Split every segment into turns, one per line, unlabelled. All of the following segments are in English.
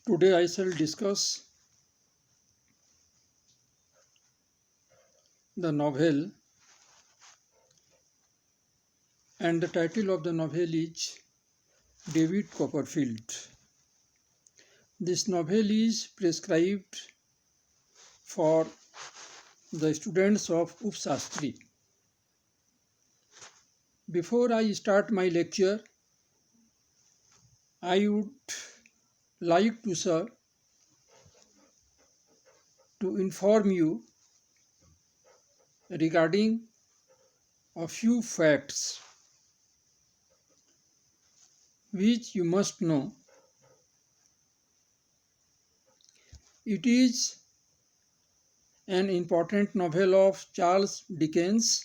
Today I shall discuss the novel, and the title of the novel is David Copperfield. This novel is prescribed for the students of Upshastri. Before I start my lecture, I would like to, sir, to inform you regarding a few facts which you must know. It is an important novel of Charles Dickens.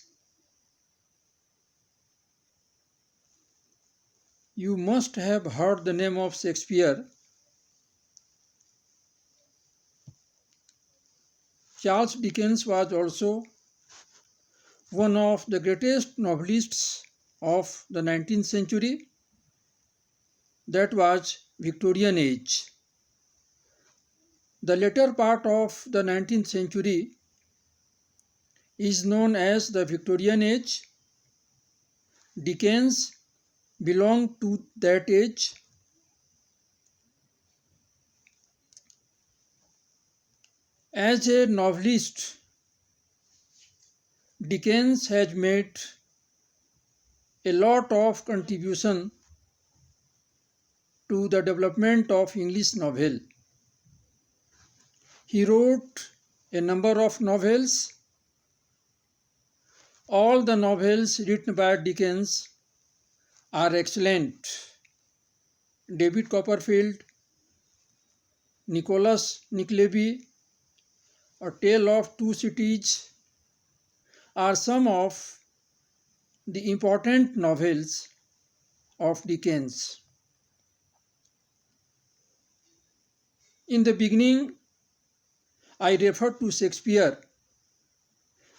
You must have heard the name of Shakespeare. Charles Dickens was also one of the greatest novelists of the 19th century, that was Victorian age. The later part of the 19th century is known as the Victorian age. Dickens belonged to that age. As a novelist, Dickens has made a lot of contribution to the development of English novel. He wrote a number of novels. All the novels written by Dickens are excellent. David Copperfield, Nicholas Nickleby, A Tale of Two Cities are some of the important novels of Dickens. In the beginning, I referred to Shakespeare.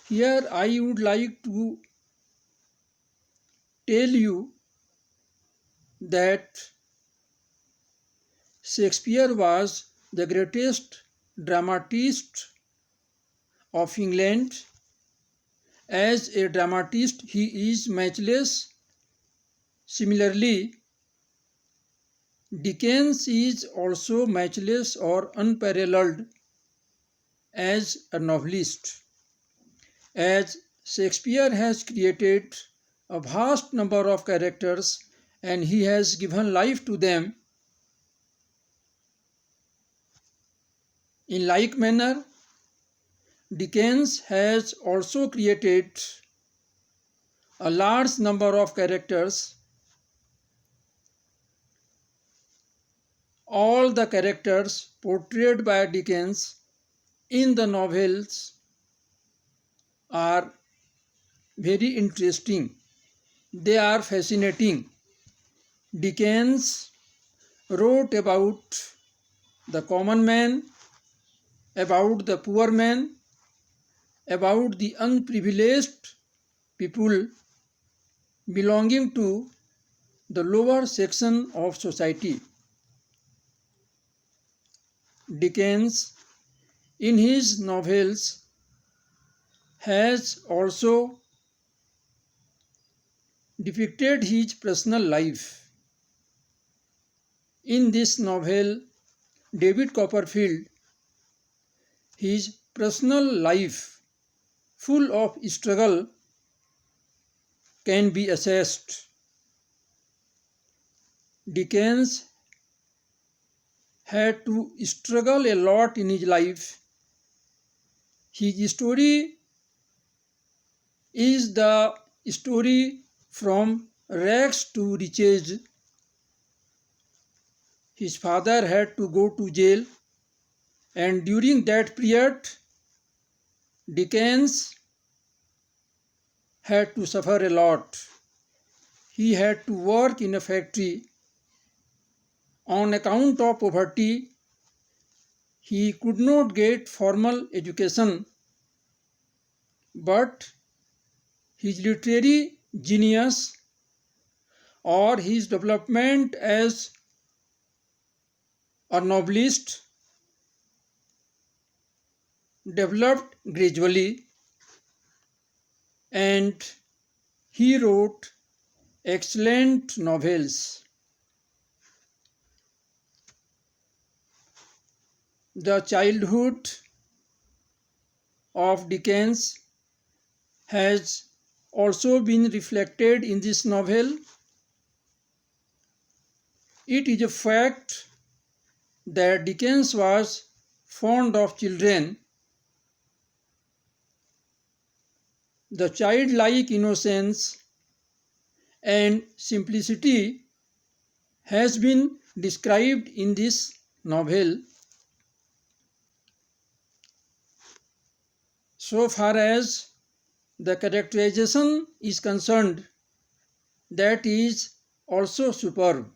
Here I would like to tell you that Shakespeare was the greatest dramatist of England. As a dramatist, he is matchless. Similarly, Dickens is also matchless or unparalleled as a novelist. As Shakespeare has created a vast number of characters and he has given life to them, in like manner, Dickens has also created a large number of characters. All the characters portrayed by Dickens in the novels are very interesting. They are fascinating. Dickens wrote about the common man, about the poor man, about the unprivileged people belonging to the lower section of society. Dickens, in his novels, has also depicted his personal life. In this novel, David Copperfield, his personal life, full of struggle, can be assessed. Dickens had to struggle a lot in his life. His story is the story from rags to riches. His father had to go to jail, and during that period, Dickens had to suffer a lot. He had to work in a factory. On account of poverty, he could not get formal education, but his literary genius or his development as A novelist developed gradually, and he wrote excellent novels. The childhood of Dickens has also been reflected in this novel. It is a fact that Dickens was fond of children. The childlike innocence and simplicity has been described in this novel. So far as the characterization is concerned, that is also superb.